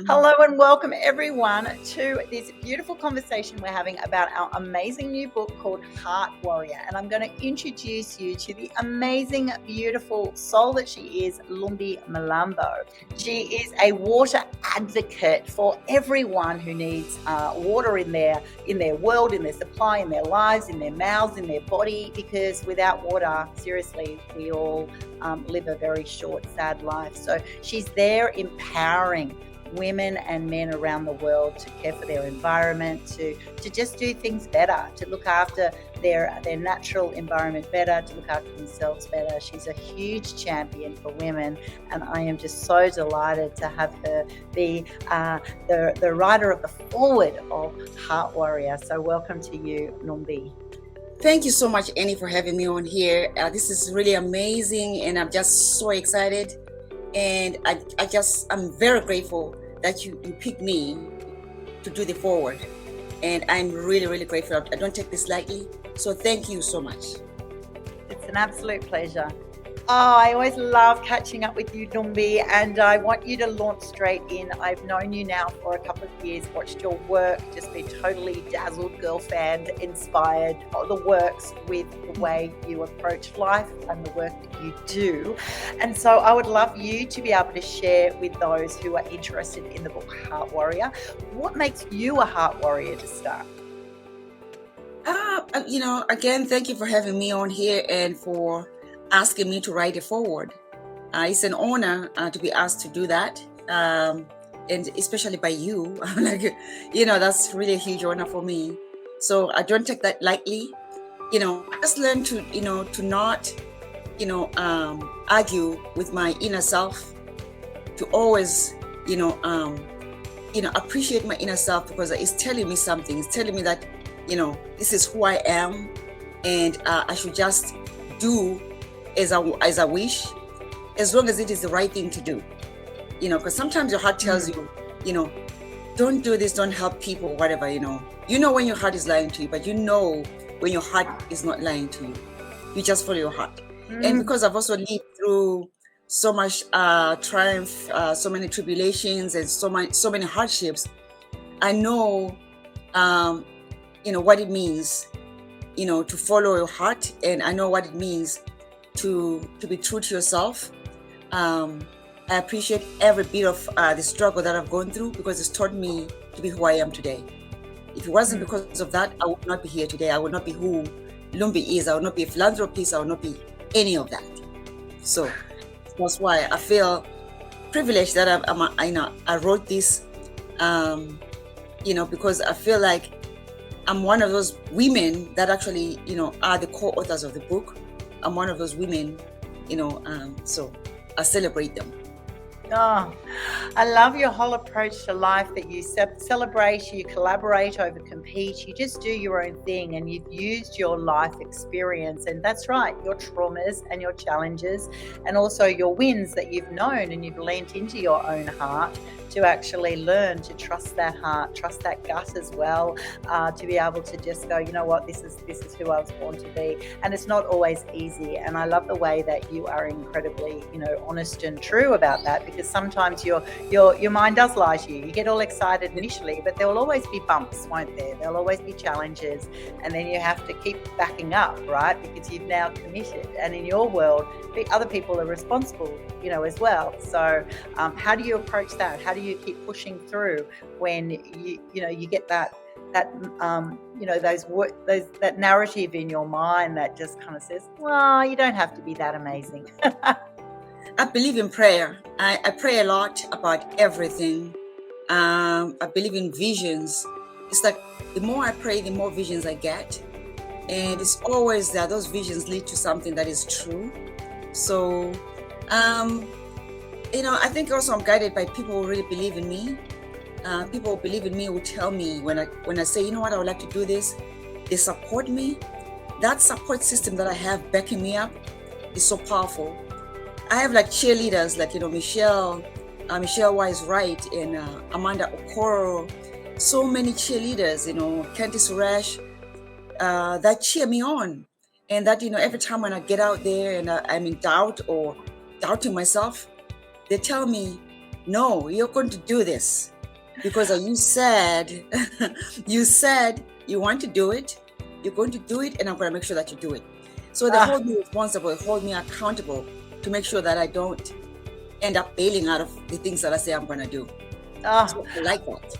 Hello and welcome everyone to this beautiful conversation we're having about our amazing new book called Heart Warrior. And I'm going to introduce you to the amazing, beautiful soul that she is, Lumbie Mlambo. She is a water advocate for everyone who needs water in their world, in their supply, in their lives, in their mouths, in their body, because without water, seriously, we all live a very short, sad life. So she's there empowering women and men around the world to care for their environment, to just do things better, to look after their natural environment better, to look after themselves better. She's a huge champion for women, and I am just so delighted to have her be the writer of the foreword of Heart Warrior. So welcome to you, Lumbie. Thank you so much, Annie, for having me on here. This is really amazing, and I'm just so excited. And I'm very grateful that you picked me to do the foreword. And I'm really, really grateful. I don't take this lightly. So thank you so much. It's an absolute pleasure. Oh, I always love catching up with you, Lumbie, and I want you to launch straight in. I've known you now for a couple of years, watched your work, just been totally dazzled, girl fan, inspired, the works with the way you approach life and the work that you do. And so I would love you to be able to share with those who are interested in the book Heart Warrior. What makes you a heart warrior to start? Again, thank you for having me on here and for asking me to write a foreword. It's an honor to be asked to do that, and especially by you. That's really a huge honor for me. So I don't take that lightly. I just learn to not, argue with my inner self, to always, appreciate my inner self, because it's telling me something. It's telling me that, this is who I am, and I should just do as I wish, as long as it is the right thing to do. Because sometimes your heart tells you, don't do this, don't help people, whatever, when your heart is lying to you, but when your heart is not lying to you. You just follow your heart. And because I've also lived through so much triumph, so many tribulations, and so many hardships, I know what it means, to follow your heart, and I know what it means to be true to yourself. I appreciate every bit of the struggle that I've gone through, because it's taught me to be who I am today. If it wasn't because of that, I would not be here today. I would not be who Lumbie is. I would not be a philanthropist. I would not be any of that. So that's why I feel privileged that I wrote this, because I feel like I'm one of those women that actually, are the co-authors of the book. I'm one of those women, so I celebrate them. Oh, I love your whole approach to life, that you celebrate, you collaborate over compete, you just do your own thing, and you've used your life experience. And that's right, your traumas and your challenges, and also your wins that you've known, and you've leaned into your own heart to actually learn to trust that heart, trust that gut as well, to be able to just go, you know what, this is who I was born to be. And it's not always easy. And I love the way that you are incredibly, honest and true about that, because sometimes your mind does lie to you. You get all excited initially, but there will always be bumps, won't there? There'll always be challenges, and then you have to keep backing up, right? Because you've now committed, and in your world, other people are responsible, as well. So how do you approach that? How do you keep pushing through when you get that narrative in your mind that just kind of says, well, you don't have to be that amazing? I believe in prayer. I pray a lot about everything. I believe in visions. It's like the more I pray, the more visions I get. And it's always that those visions lead to something that is true. So, I think also I'm guided by people who really believe in me. People who believe in me will tell me when I say, you know what, I would like to do this, they support me. That support system that I have backing me up is so powerful. I have like cheerleaders, like, Michelle Wise Wright and Amanda Okoro, so many cheerleaders, Candy Suresh, that cheer me on. And that, every time when I get out there and I'm in doubt or doubting myself, they tell me, no, you're going to do this because you said, you said you want to do it. You're going to do it, and I'm going to make sure that you do it. So they hold me responsible, they hold me accountable to make sure that I don't end up bailing out of the things that I say I'm going to do. So I like that.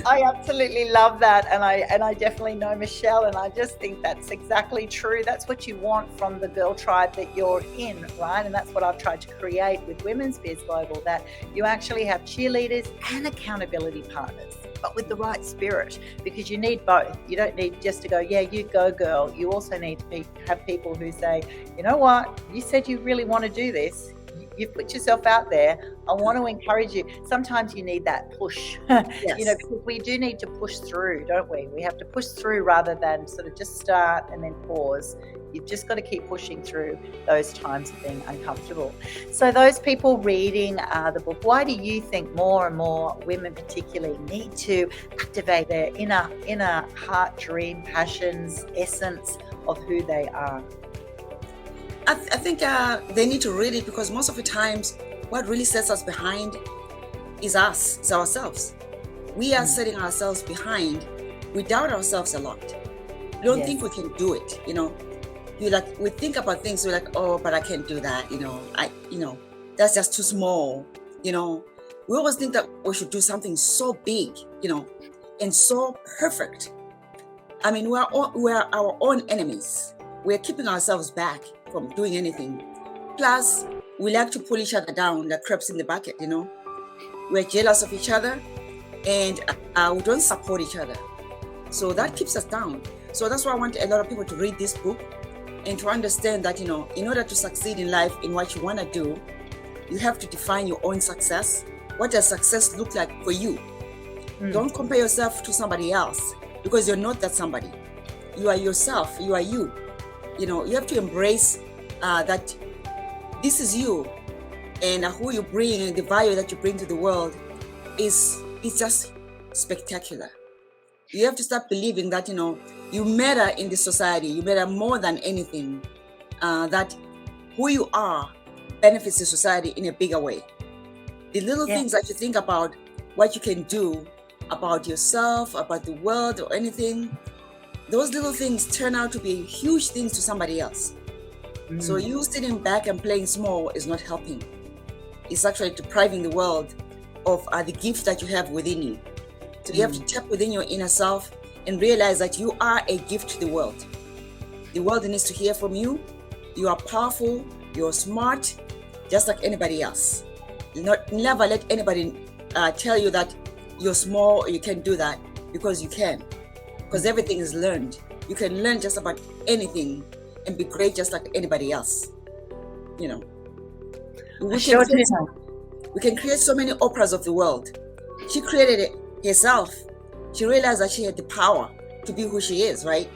I absolutely love that, and I definitely know Michelle, and I just think that's exactly true. That's what you want from the girl tribe that you're in, right? And that's what I've tried to create with Women's Biz Global, that you actually have cheerleaders and accountability partners, but with the right spirit, because you need both. You don't need just to go, yeah, you go, girl. You also need to have people who say, you know what, you said you really want to do this. You've put yourself out there. I want to encourage you. Sometimes you need that push, Yes. because we do need to push through, don't we? We have to push through rather than sort of just start and then pause. You've just got to keep pushing through those times of being uncomfortable. So those people reading the book, why do you think more and more women particularly need to activate their inner heart, dream, passions, essence of who they are? I think they need to read it, because most of the times what really sets us behind is us, is ourselves. We are setting ourselves behind. We doubt ourselves a lot. We don't think we can do it, we think about things, we're like, oh, but I can't do that, that's just too small, We always think that we should do something so big, and so perfect. I mean, we're our own enemies. We're keeping ourselves back from doing anything. Plus, we like to pull each other down like crabs in the bucket, We're jealous of each other, and we don't support each other. So that keeps us down. So that's why I want a lot of people to read this book and to understand that, in order to succeed in life in what you want to do, you have to define your own success. What does success look like for you? Don't compare yourself to somebody else, because you're not that somebody. You are yourself. You are you. You have to embrace that this is you, and who you bring and the value that you bring to the world is just spectacular. You have to start believing that, you matter in this society. You matter more than anything. That who you are benefits the society in a bigger way. The little things that you think about, what you can do about yourself, about the world, or anything, those little things turn out to be huge things to somebody else. So you sitting back and playing small is not helping. It's actually depriving the world of the gift that you have within you. So you have to tap within your inner self and realize that you are a gift to the world. The world needs to hear from you. You are powerful. You're smart, just like anybody else. Never let anybody tell you that you're small or you can't do that, because you can. Because everything is learned. You can learn just about anything and be great just like anybody else. We can create so many operas of the world. She created it herself. She realized that she had the power to be who she is, right?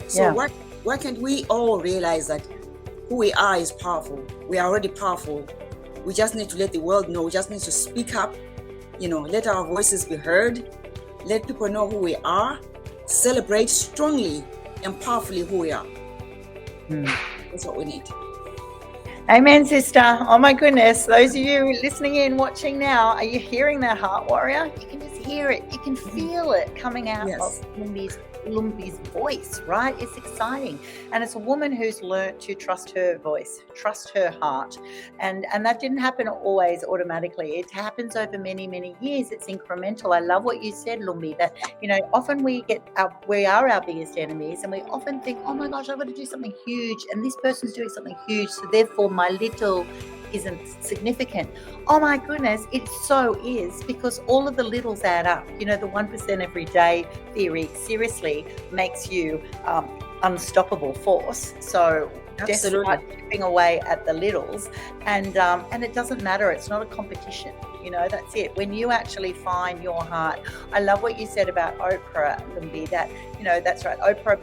So why can't we all realize that who we are is powerful? We are already powerful. We just need to let the world know. We just need to speak up, let our voices be heard. Let people know who we are. Celebrate strongly and powerfully who we are. That's what we need. Amen, sister. Oh my goodness. Those of you listening in, watching now, are you hearing that, heart warrior? You can just hear it. You can feel it coming out of Lumbie's voice, right? It's exciting. And it's a woman who's learned to trust her voice, trust her heart. And that didn't happen always automatically. It happens over many, many years. It's incremental. I love what you said, Lumbie, that, often we are our biggest enemies, and we often think, oh my gosh, I've got to do something huge, and this person's doing something huge, so therefore my little isn't significant. Oh my goodness, it so is, because all of the littles add up. The 1% every day theory seriously makes you unstoppable force. So just start chipping away at the littles, and it doesn't matter. It's not a competition. That's it. When you actually find your heart, I love what you said about Oprah, Lumbie, that, that's right. Oprah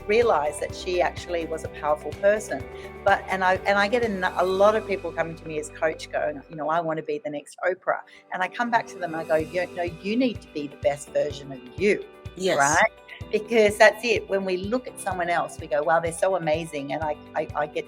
realized that she actually was a powerful person, and I get a lot of people coming to me as coach going, I want to be the next Oprah, and I come back to them and I go, you need to be the best version of you, right? because that's it. When we look at someone else, we go, wow, they're so amazing. And I get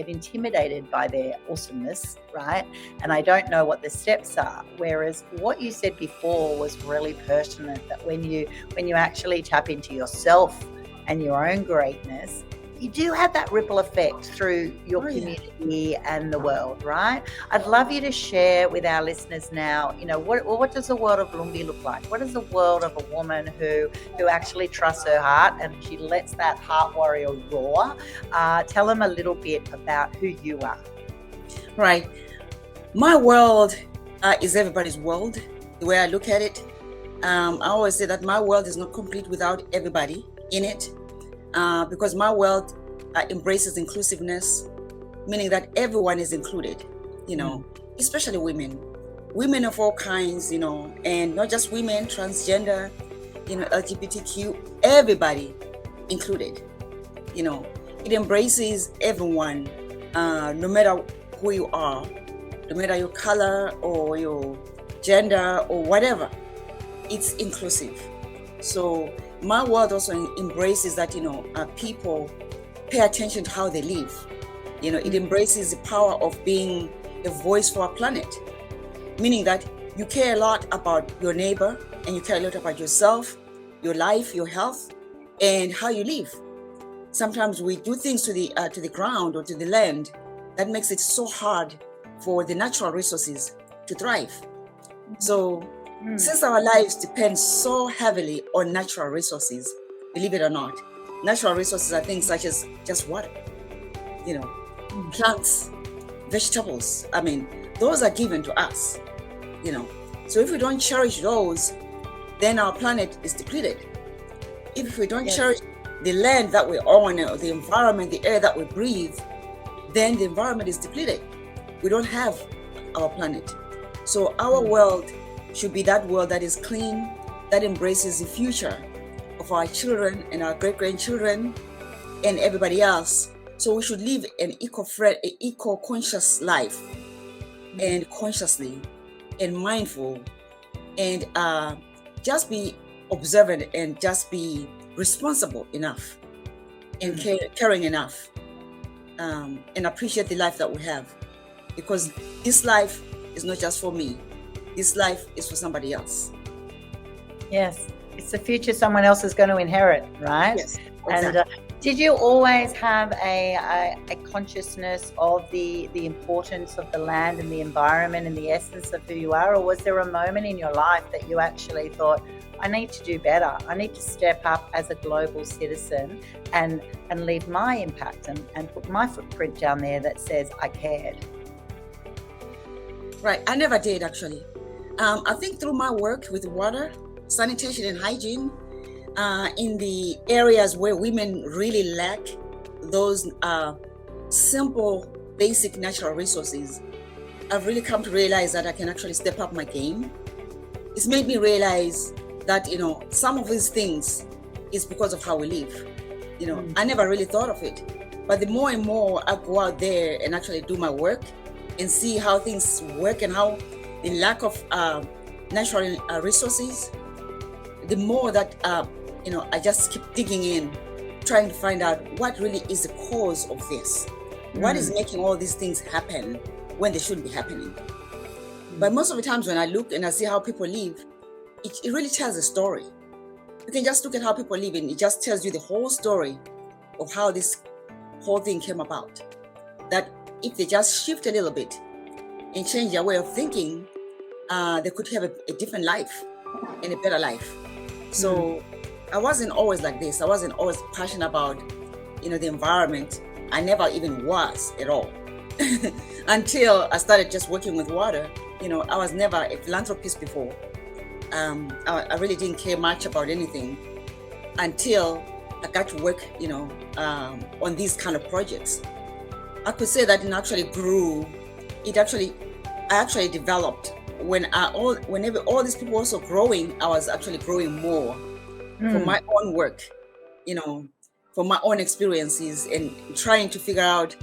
intimidated by their awesomeness, right? And I don't know what the steps are. Whereas what you said before was really pertinent, that when you actually tap into yourself and your own greatness, you do have that ripple effect through your community and the world, right? I'd love you to share with our listeners now, what does the world of Lumbie look like? What is the world of a woman who actually trusts her heart and she lets that heart warrior roar? Tell them a little bit about who you are. Right. My world is everybody's world, the way I look at it. I always say that my world is not complete without everybody in it. Because my world embraces inclusiveness, meaning that everyone is included, especially women of all kinds, and not just women, transgender, LGBTQ, everybody included. It embraces everyone, no matter who you are, no matter your color or your gender or whatever. It's inclusive. So my world also embraces that, people pay attention to how they live. It embraces the power of being a voice for our planet, meaning that you care a lot about your neighbor and you care a lot about yourself, your life, your health, and how you live. Sometimes we do things to the ground or to the land that makes it so hard for the natural resources to thrive. So since our lives depend so heavily on natural resources, believe it or not, natural resources are things such as just water, plants, vegetables. I mean, those are given to us, So if we don't cherish those, then our planet is depleted. If we don't cherish the land that we own, or the environment, the air that we breathe, then the environment is depleted. We don't have our planet. So our world should be that world that is clean, that embraces the future of our children and our great-grandchildren and everybody else. So we should live an eco-conscious life, and consciously and mindful, and just be observant and just be responsible enough and caring enough, and appreciate the life that we have, because this life is not just for me. This life is for somebody else. Yes, it's the future someone else is going to inherit, right? Yes, exactly. And did you always have a consciousness of the importance of the land and the environment and the essence of who you are? Or was there a moment in your life that you actually thought, I need to do better. I need to step up as a global citizen and leave my impact and put my footprint down there that says I cared? Right, I never did actually. I think through my work with water, sanitation and hygiene, in the areas where women really lack those simple, basic natural resources, I've really come to realize that I can actually step up my game. It's made me realize that, some of these things is because of how we live. I never really thought of it. But the more and more I go out there and actually do my work and see how things work and how the lack of natural resources, the more that I just keep digging in, trying to find out what really is the cause of this. What is making all these things happen when they shouldn't be happening? But most of the times when I look and I see how people live, it really tells a story. You can just look at how people live and it just tells you the whole story of how this whole thing came about. That if they just shift a little bit and change their way of thinking, they could have a different life and a better life. So I wasn't always like this. I wasn't always passionate about, the environment. I never even was at all. Until I started just working with water. I was never a philanthropist before. I really didn't care much about anything until I got to work, on these kind of projects. I could say that it actually grew. I actually developed whenever all these people were also growing. I was actually growing more for my own work, for my own experiences, and trying to figure out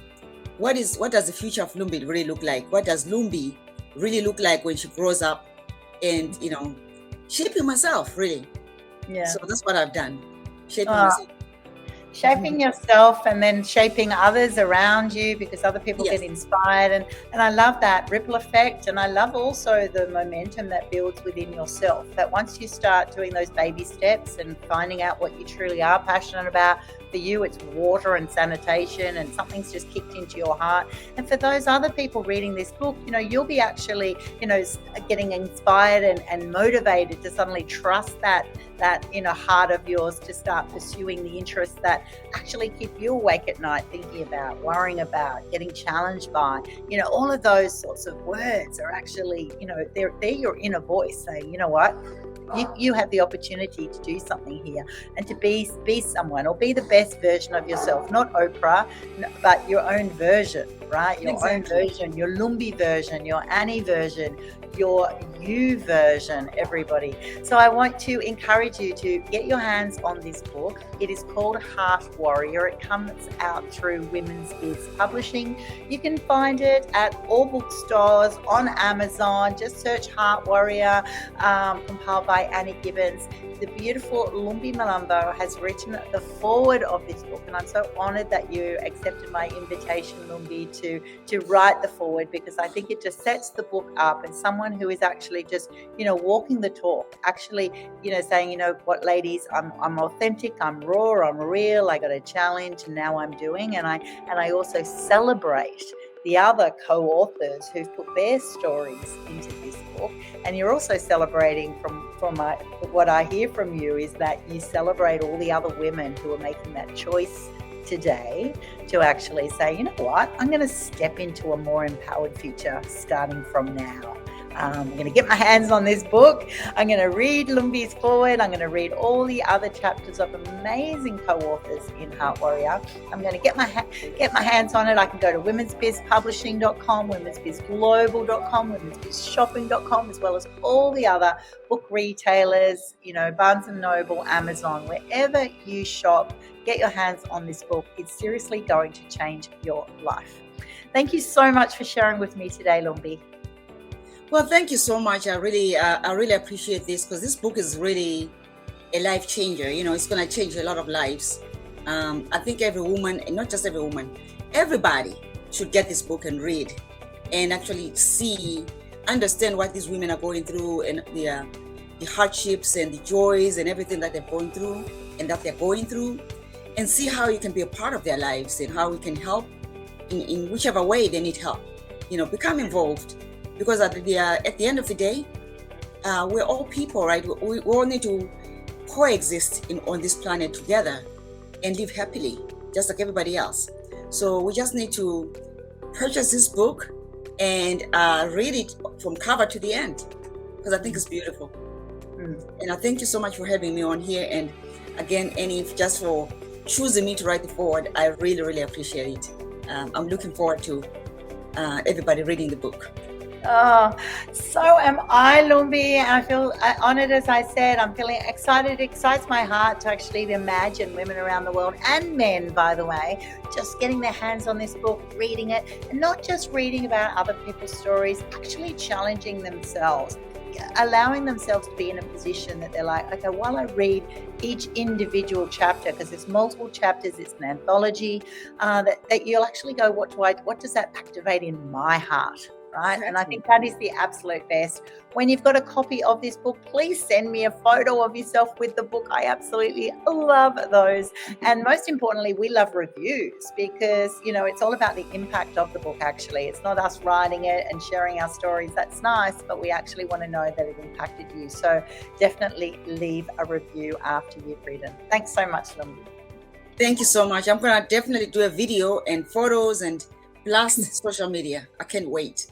what does the future of Lumbie really look like? What does Lumbie really look like when she grows up? And shaping myself really. Yeah. So that's what I've done. shaping Oh, myself. shaping yourself and then shaping others around you, because other people Yes. get inspired, and I love that ripple effect. And I love also the momentum that builds within yourself, that once you start doing those baby steps and finding out what you truly are passionate about, for you it's water and sanitation, and something's just kicked into your heart. And for those other people reading this book, you'll be actually getting inspired and motivated to suddenly trust that inner heart of yours, to start pursuing the interests that actually keep you awake at night, thinking about, worrying about, getting challenged by. All of those sorts of words are actually, they're your inner voice saying, you know what, you have the opportunity to do something here, and to be someone, or be the best version of yourself, not Oprah, but your own version, right? Your own version, your Lumbie version, your Annie version, your you version, everybody. So I want to encourage you to get your hands on this book. It is called Heart Warrior. It comes out through Women's Biz Publishing. You can find it at all bookstores, on Amazon. Just search Heart Warrior, compiled by anniegibbins. The beautiful Lumbie Mlambo has written the foreword of this book, and I'm so honored that you accepted my invitation, Lumbie, to write the foreword, because I think it just sets the book up, and someone who is actually just walking the talk, actually saying, what, ladies, I'm authentic, I'm raw, I'm real, I got a challenge, and now I'm doing. And I also celebrate the other co-authors who've put their stories into this book. And you're also celebrating, from what I hear from you, is that you celebrate all the other women who are making that choice today to actually say, you know what, I'm going to step into a more empowered future starting from now. I'm going to get my hands on this book. I'm going to read Lumbie's foreword. I'm going to read all the other chapters of amazing co-authors in Heart Warrior. I'm going to get my hands on it. I can go to womensbizpublishing.com, womensbizglobal.com, womensbizshopping.com, as well as all the other book retailers, Barnes & Noble, Amazon, wherever you shop. Get your hands on this book. It's seriously going to change your life. Thank you so much for sharing with me today, Lumbie. Well, thank you so much. I really appreciate this, because this book is really a life changer. It's going to change a lot of lives. I think every woman, and not just every woman, everybody should get this book and read, and actually understand what these women are going through, and the hardships and the joys and everything that they're going through and that they're going through, and see how you can be a part of their lives, and how we can help in whichever way they need help. Become involved. Because at the end of the day, we're all people, right? We all need to coexist on this planet together and live happily, just like everybody else. So we just need to purchase this book and read it from cover to the end, because I think it's beautiful. And I thank you so much for having me on here. And again, Annie, just for choosing me to write the foreword, I really, really appreciate it. I'm looking forward to everybody reading the book. Oh, so am I, Lumbie. I feel honored, as I said. I'm feeling excited. It excites my heart to actually imagine women around the world, and men, by the way, just getting their hands on this book, reading it, and not just reading about other people's stories, actually challenging themselves, allowing themselves to be in a position that they're like, okay, while I read each individual chapter, because there's multiple chapters, it's an anthology, that you'll actually go, what does that activate in my heart? Right? And I think that is the absolute best. When you've got a copy of this book, please send me a photo of yourself with the book. I absolutely love those. And most importantly, we love reviews, because, it's all about the impact of the book, actually. It's not us writing it and sharing our stories. That's nice, but we actually want to know that it impacted you. So definitely leave a review after you've read. Thanks so much, Lumbie. Thank you so much. I'm going to definitely do a video and photos and blast social media. I can't wait.